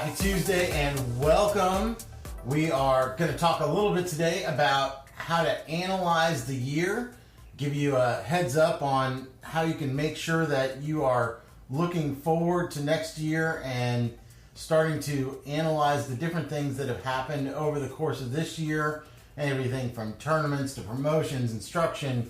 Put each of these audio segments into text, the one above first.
Happy Tuesday and welcome. We are going to talk a little bit today about how to analyze the year, give you a heads up on how you can make sure that you are looking forward to next year and starting to analyze the different things that have happened over the course of this year, everything from tournaments to promotions, instruction,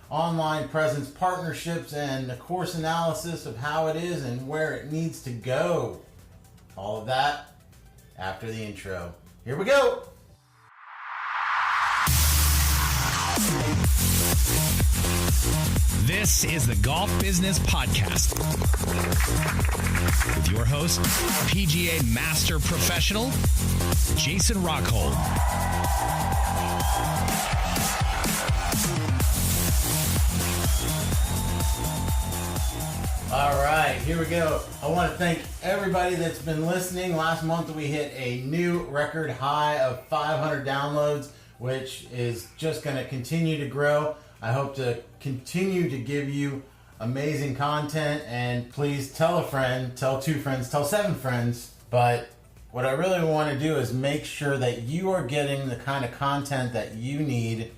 online presence, partnerships, and a course analysis of how it is and where it needs to go. All of that after the intro. Here we go. This is the Golf Business Podcast with your host, PGA Master Professional, Jason Rockhold. All right, here we go. I want to thank everybody that's been listening. Last month we hit a new record high of 500 downloads, which is just going to continue to grow. I hope to continue to give you amazing content, and please tell a friend, tell 2 friends, tell 7 friends. But what I really want to do is make sure that you are getting the kind of content that you need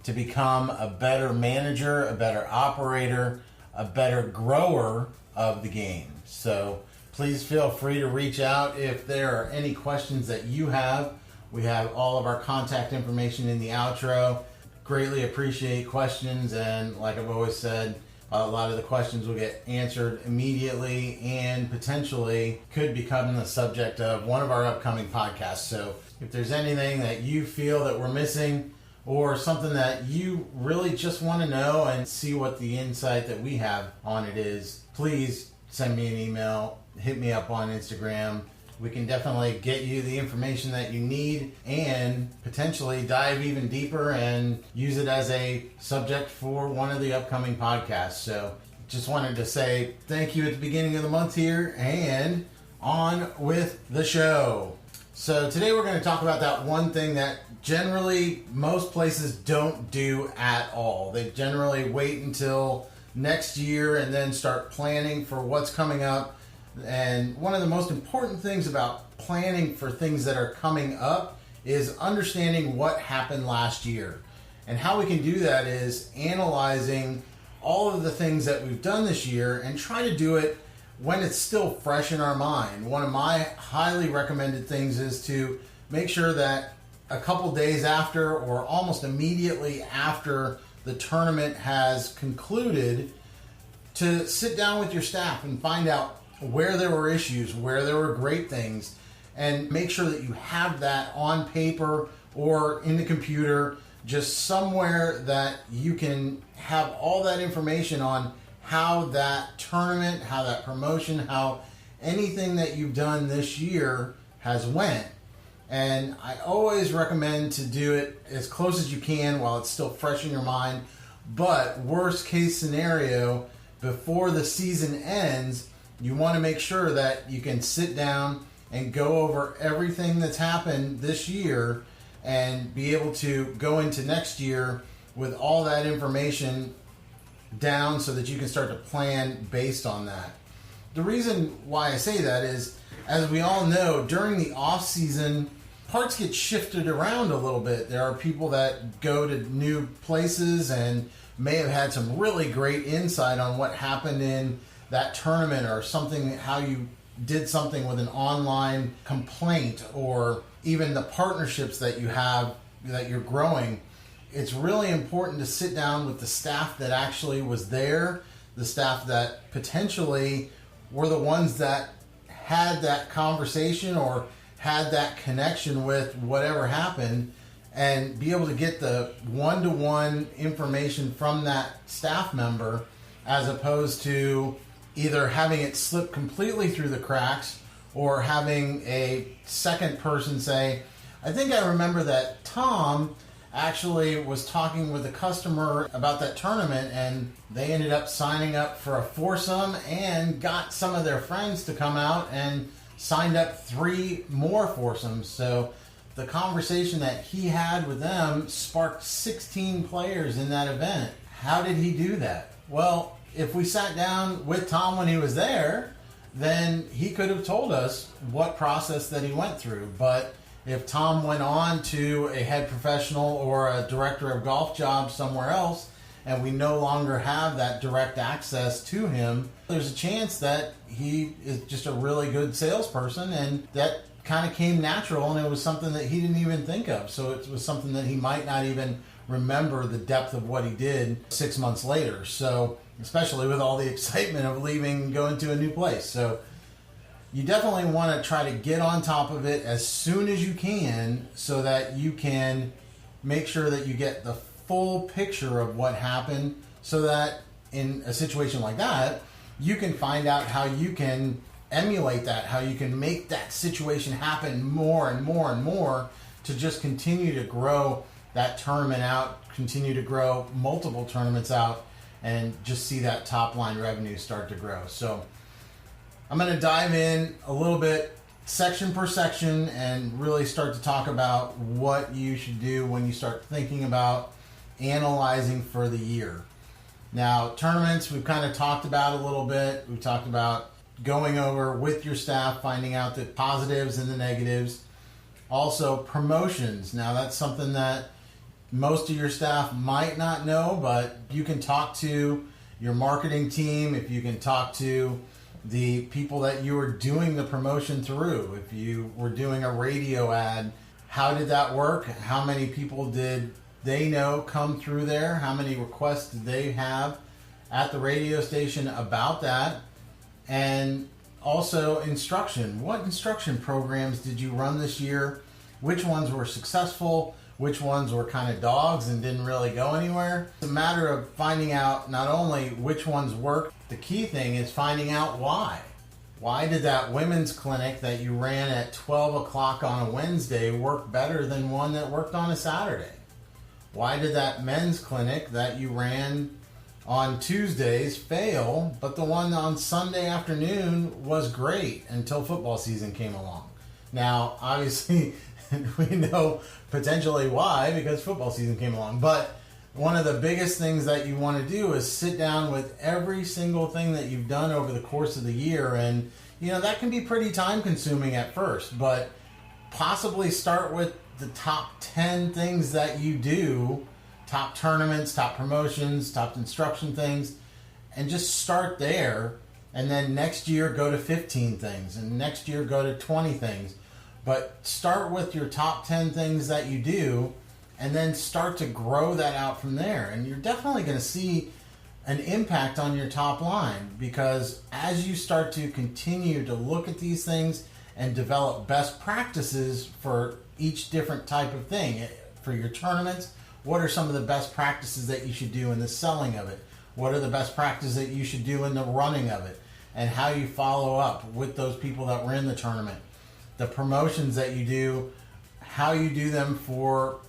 to become a better manager, a better operator, a better grower of the game. So please feel free to reach out if there are any questions that you have. We have all of our contact information in the outro. Greatly appreciate questions, and like I've always said, a lot of the questions will get answered immediately and potentially could become the subject of one of our upcoming podcasts. So if there's anything that you feel that we're missing, or something that you really just want to know and see what the insight that we have on it is, please send me an email, hit me up on Instagram. We can definitely get you the information that you need and potentially dive even deeper and use it as a subject for one of the upcoming podcasts. So just wanted to say thank you at the beginning of the month here, and on with the show. So today we're going to talk about that one thing that generally most places don't do at all. They generally wait until next year and then start planning for what's coming up. And one of the most important things about planning for things that are coming up is understanding what happened last year. And how we can do that is analyzing all of the things that we've done this year and try to do it when it's still fresh in our mind. One of my highly recommended things is to make sure that a couple days after or almost immediately after the tournament has concluded, to sit down with your staff and find out where there were issues, where there were great things, and make sure that you have that on paper or in the computer, just somewhere that you can have all that information on how that tournament, how that promotion, how anything that you've done this year has went. And I always recommend to do it as close as you can while it's still fresh in your mind. But worst case scenario, before the season ends, you want to make sure that you can sit down and go over everything that's happened this year and be able to go into next year with all that information down so that you can start to plan based on that. The reason why I say that is, as we all know, during the off season, parts get shifted around a little bit. There are people that go to new places and may have had some really great insight on what happened in that tournament, or something, how you did something with an online complaint, or even the partnerships that you have that you're growing. It's really important to sit down with the staff that actually was there, the staff that potentially were the ones that had that conversation or had that connection with whatever happened, and be able to get the one-to-one information from that staff member, as opposed to either having it slip completely through the cracks or having a second person say, I think I remember that Tom actually was talking with a customer about that tournament, and they ended up signing up for a foursome and got some of their friends to come out and signed up 3 more foursomes. So the conversation that he had with them sparked 16 players in that event. How did he do that? Well, if we sat down with Tom when he was there then he could have told us what process that he went through. But if Tom went on to a head professional or a director of golf job somewhere else, and we no longer have that direct access to him, there's a chance that he is just a really good salesperson, and that kind of came natural, and it was something that he didn't even think of. So it was something that he might not even remember the depth of what he did 6 months later. So especially with all the excitement of leaving and going to a new place. So you definitely want to try to get on top of it as soon as you can, so that you can make sure that you get the full picture of what happened, so that in a situation like that, you can find out how you can emulate that, how you can make that situation happen more and more and more, to just continue to grow that tournament out, continue to grow multiple tournaments out, and just see that top line revenue start to grow. So I'm going to dive in a little bit section per section and really start to talk about what you should do when you start thinking about analyzing for the year. Now, tournaments, we've kind of talked about a little bit. We've talked about going over with your staff, finding out the positives and the negatives. Also, promotions. Now, that's something that most of your staff might not know, but you can talk to your marketing team, if you can talk to the people that you are doing the promotion through. If you were doing a radio ad, how did that work? How many people did they know come through there? How many requests did they have at the radio station about that? And also instruction. What instruction programs did you run this year? Which ones were successful? Which ones were kind of dogs and didn't really go anywhere? It's a matter of finding out not only which ones worked, the key thing is finding out why. Why did that women's clinic that you ran at 12 o'clock on a Wednesday work better than one that worked on a Saturday? Why did that men's clinic that you ran on Tuesdays fail, but the one on Sunday afternoon was great until football season came along? Now, obviously, we know potentially why, because football season came along. But one of the biggest things that you want to do is sit down with every single thing that you've done over the course of the year. And, that can be pretty time consuming at first, but possibly start with the top 10 things that you do, top tournaments, top promotions, top instruction things, and just start there. And then next year go to 15 things, and next year go to 20 things. But start with your top 10 things that you do, and then start to grow that out from there. And you're definitely going to see an impact on your top line, because as you start to continue to look at these things and develop best practices for each different type of thing, for your tournaments, what are some of the best practices that you should do in the selling of it? What are the best practices that you should do in the running of it? And how you follow up with those people that were in the tournament. The promotions that you do, how you do them for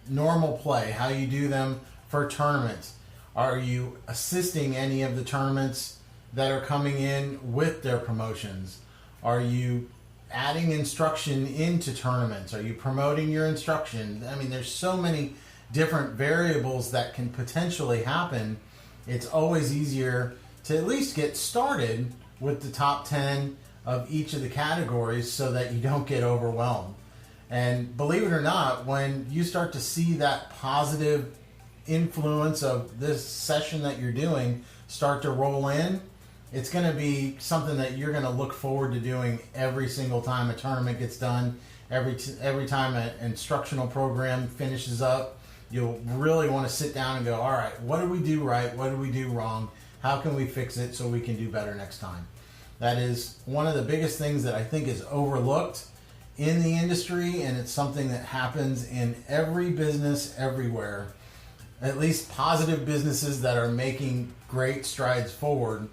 normal play, how you do them for tournaments. Are you assisting any of the tournaments that are coming in with their promotions? Are you adding instruction into tournaments? Are you promoting your instruction? I mean, there's so many different variables that can potentially happen. It's always easier to at least get started with the top 10 of each of the categories, so that you don't get overwhelmed. And believe it or not, when you start to see that positive influence of this session that you're doing start to roll in, it's going to be something that you're going to look forward to doing every single time a tournament gets done, every time an instructional program finishes up. You'll really want to sit down and go, all right, what did we do right? What did we do wrong? How can we fix it so we can do better next time? That is one of the biggest things that I think is overlooked in the industry, and it's something that happens in every business everywhere. At least positive businesses that are making great strides forward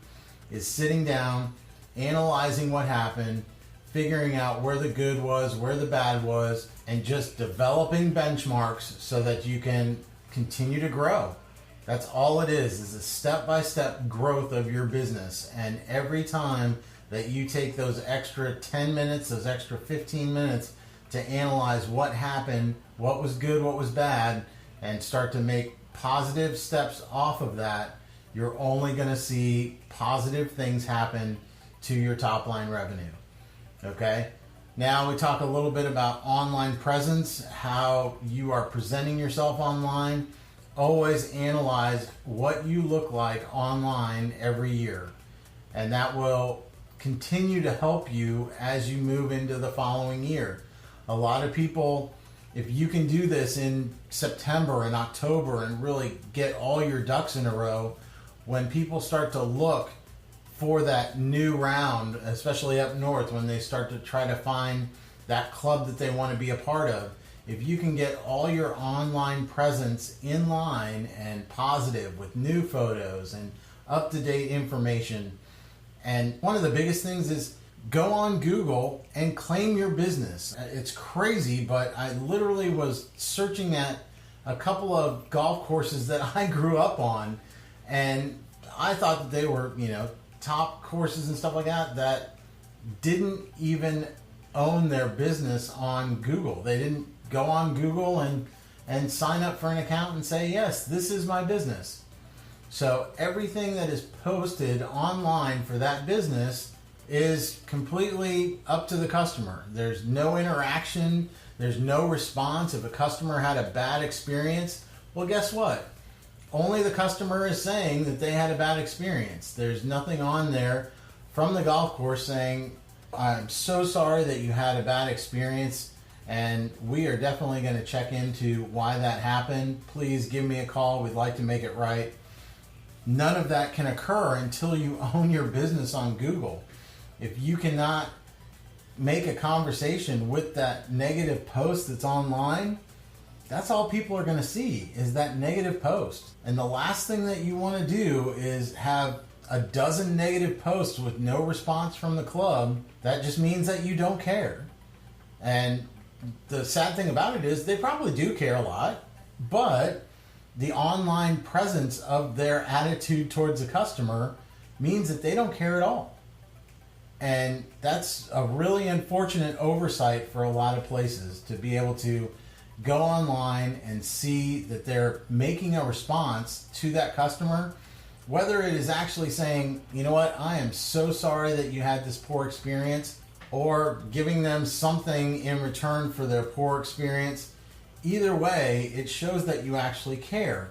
is sitting down, analyzing what happened, figuring out where the good was, where the bad was, and just developing benchmarks so that you can continue to grow. That's all it is a step-by-step growth of your business. And every time that you take those extra 10 minutes, those extra 15 minutes to analyze what happened, what was good, what was bad, and start to make positive steps off of that, you're only going to see positive things happen to your top line revenue. Okay? Now we talk a little bit about online presence, how you are presenting yourself online. Always analyze what you look like online every year. And that will continue to help you as you move into the following year. A lot of people, if you can do this in September and October and really get all your ducks in a row, when people start to look for that new round, especially up north, when they start to try to find that club that they want to be a part of, if you can get all your online presence in line and positive with new photos and up-to-date information. And one of the biggest things is go on Google and claim your business. It's crazy, but I literally was searching at a couple of golf courses that I grew up on, and I thought that they were, top courses and stuff like that didn't even own their business on Google. They didn't go on Google and sign up for an account and say, yes, this is my business. So everything that is posted online for that business is completely up to the customer. There's no interaction. There's no response. If a customer had a bad experience, well, guess what? Only the customer is saying that they had a bad experience. There's nothing on there from the golf course saying, I'm so sorry that you had a bad experience, and we are definitely going to check into why that happened. Please give me a call. We'd like to make it right. None of that can occur until you own your business on Google. If you cannot make a conversation with that negative post that's online, that's all people are going to see is that negative post. And the last thing that you want to do is have a dozen negative posts with no response from the club. That just means that you don't care. And the sad thing about it is they probably do care a lot, but the online presence of their attitude towards the customer means that they don't care at all. And that's a really unfortunate oversight for a lot of places, to be able to go online and see that they're making a response to that customer, whether it is actually saying, you know what, I am so sorry that you had this poor experience, or giving them something in return for their poor experience. Either way, it shows that you actually care.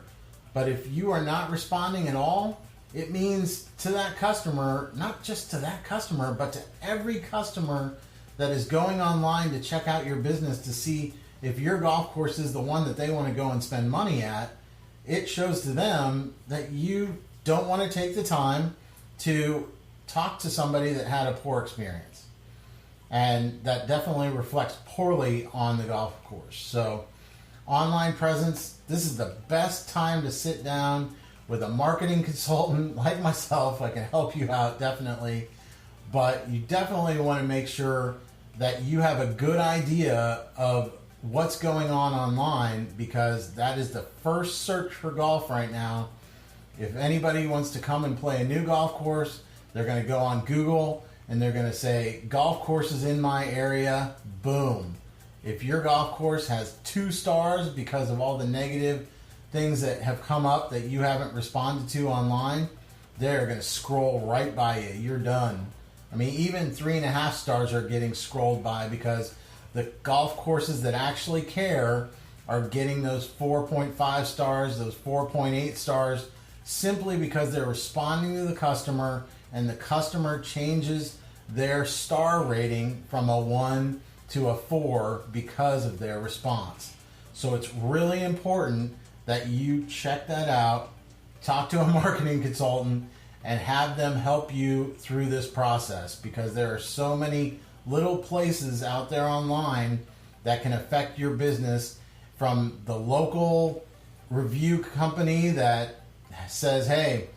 But if you are not responding at all, it means to that customer, not just to that customer, but to every customer that is going online to check out your business to see if your golf course is the one that they want to go and spend money at, it shows to them that you don't want to take the time to talk to somebody that had a poor experience. And that definitely reflects poorly on the golf course. So online presence, this is the best time to sit down with a marketing consultant like myself. I can help you out, definitely. But you definitely want to make sure that you have a good idea of what's going on online, because that is the first search for golf right now. If anybody wants to come and play a new golf course, they're going to go on Google and they're going to say, golf courses in my area, boom. If your golf course has 2 stars because of all the negative things that have come up that you haven't responded to online, they're going to scroll right by you. You're done. I mean, even 3.5 stars are getting scrolled by, because the golf courses that actually care are getting those 4.5 stars, those 4.8 stars, simply because they're responding to the customer, and the customer changes their star rating from a 1 to a 4 because of their response. So it's really important that you check that out, talk to a marketing consultant, and have them help you through this process, because there are so many little places out there online that can affect your business, from the local review company that says, hey,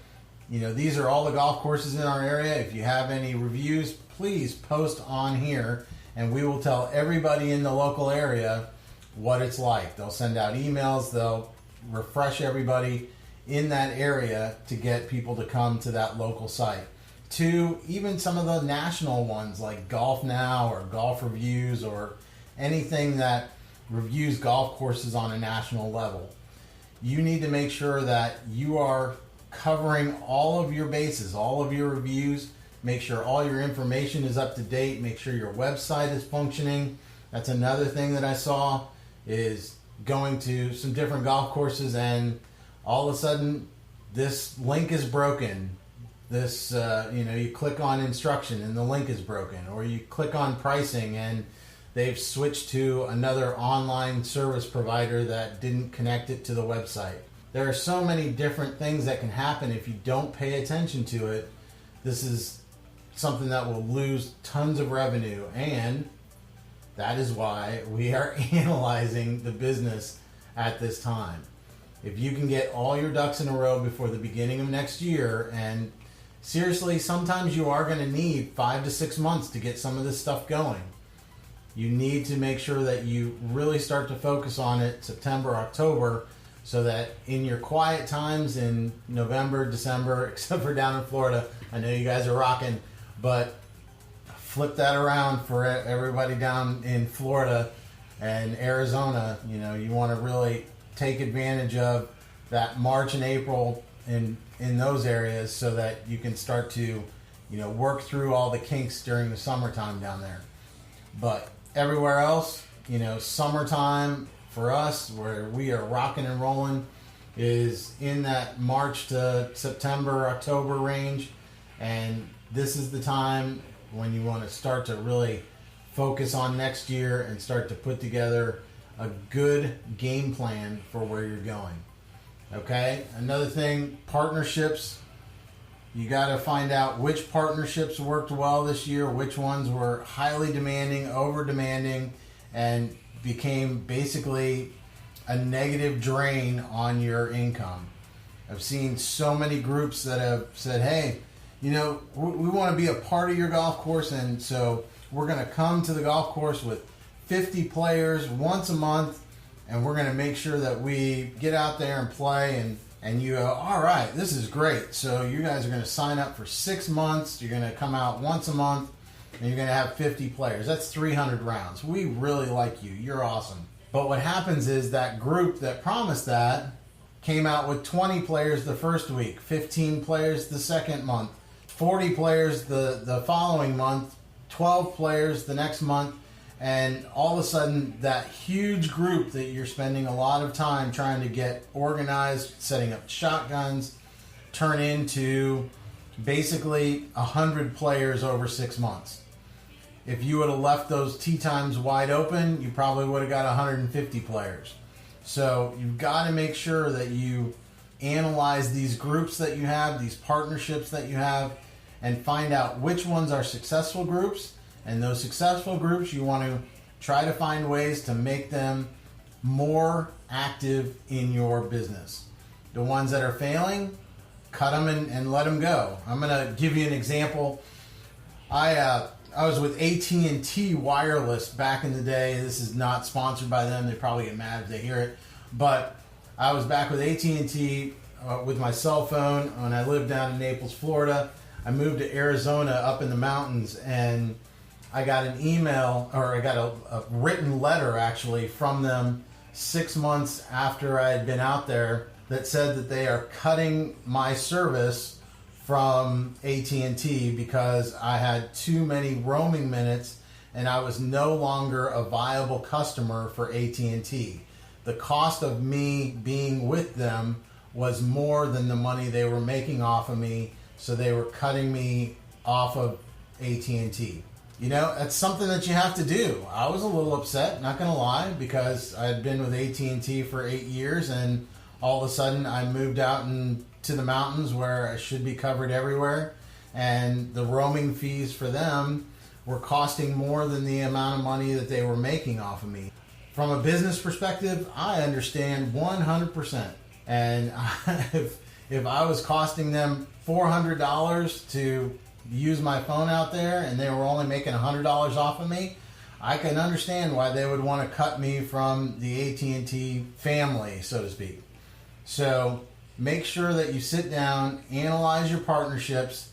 these are all the golf courses in our area. If you have any reviews, please post on here, and we will tell everybody in the local area what it's like. They'll send out emails. They'll refresh everybody in that area to get people to come to that local site. To even some of the national ones like Golf Now or Golf Reviews, or anything that reviews golf courses on a national level. You need to make sure that you are covering all of your bases, all of your reviews, Make sure all your information is up to date. Make sure your website is functioning. That's another thing that I saw, is going to some different golf courses and all of a sudden this link is broken. This, you click on instruction and the link is broken, or you click on pricing and they've switched to another online service provider that didn't connect it to the website. There are so many different things that can happen if you don't pay attention to it. This is something that will lose tons of revenue, and that is why we are analyzing the business at this time. If you can get all your ducks in a row before the beginning of next year, and seriously, sometimes you are going to need 5 to 6 months to get some of this stuff going. You need to make sure that you really start to focus on it September, October, so that in your quiet times in November, December, except for down in Florida, I know you guys are rocking, but flip that around for everybody down in Florida and Arizona. You want to really take advantage of that March and April in those areas, so that you can start to work through all the kinks during the summertime down there. But everywhere else, summertime for us, where we are rocking and rolling, is in that March to September, October range. And this is the time when you want to start to really focus on next year and start to put together a good game plan for where you're going. Okay? Another thing, partnerships. You got to find out which partnerships worked well this year, which ones were highly demanding, over demanding, and became basically a negative drain on your income. I've seen so many groups that have said, hey, we want to be a part of your golf course, and so we're going to come to the golf course with 50 players once a month, and we're going to make sure that we get out there and play, and you go, all right, this is great. So you guys are going to sign up for 6 months. You're going to come out once a month, and you're going to have 50 players. That's 300 rounds. We really like you. You're awesome. But what happens is that group that promised that came out with 20 players the first week, 15 players the second month, 40 players the following month, 12 players the next month, and all of a sudden that huge group that you're spending a lot of time trying to get organized, setting up shotguns, turn into basically 100 players over 6 months. If you would have left those tee times wide open, you probably would have got 150 players. So you've got to make sure that you analyze these groups that you have, these partnerships that you have, and find out which ones are successful groups. And those successful groups, you want to try to find ways to make them more active in your business. The ones that are failing, cut them and let them go. I'm going to give you an example. I was with AT&T Wireless back in the day. This is not sponsored by them. They probably get mad if they hear it. But I was back with AT&T with my cell phone when I lived down in Naples, Florida. I moved to Arizona up in the mountains, and I got an email, or I got a written letter actually from them 6 months after I had been out there, that said that they are cutting my service from AT&T because I had too many roaming minutes and I was no longer a viable customer for AT&T. The cost of me being with them was more than the money they were making off of me, so they were cutting me off of AT&T. That's something that you have to do. I was a little upset, not going to lie, because I had been with AT&T for 8 years, and all of a sudden I moved out into the mountains where I should be covered everywhere, and the roaming fees for them were costing more than the amount of money that they were making off of me. From a business perspective, I understand 100%. And if I was costing them $400 to use my phone out there and they were only making $100 off of me, I can understand why they would want to cut me from the AT&T family, so to speak. So make sure that you sit down, analyze your partnerships,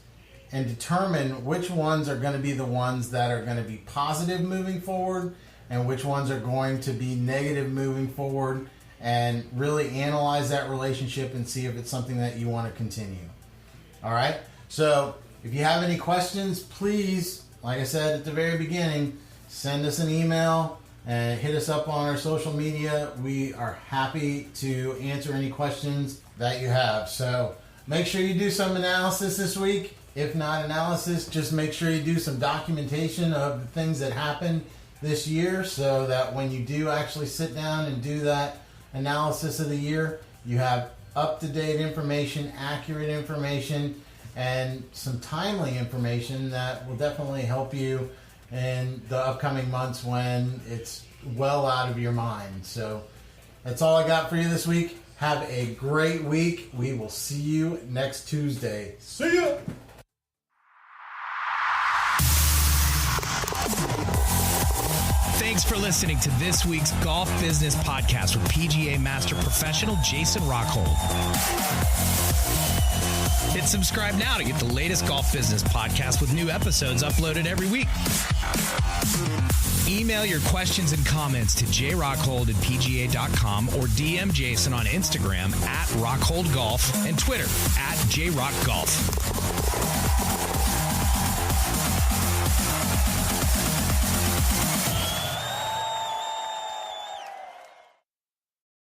and determine which ones are going to be the ones that are going to be positive moving forward and which ones are going to be negative moving forward, and really analyze that relationship and see if it's something that you want to continue. All right? So if you have any questions, please, like I said at the very beginning, send us an email and hit us up on our social media. We are happy to answer any questions that you have. So make sure you do some analysis this week. If not analysis, just make sure you do some documentation of the things that happened this year so that when you do actually sit down and do that analysis of the year, you have up-to-date information, accurate information, and some timely information that will definitely help you in the upcoming months when it's well out of your mind. So that's all I got for you this week. Have a great week. We will see you next Tuesday. See ya! Thanks for listening to this week's Golf Business Podcast with PGA Master Professional Jason Rockhold. Hit subscribe now to get the latest Golf Business Podcast with new episodes uploaded every week. Email your questions and comments to jrockhold@pga.com or DM Jason on Instagram @RockholdGolf and Twitter @JRockGolf.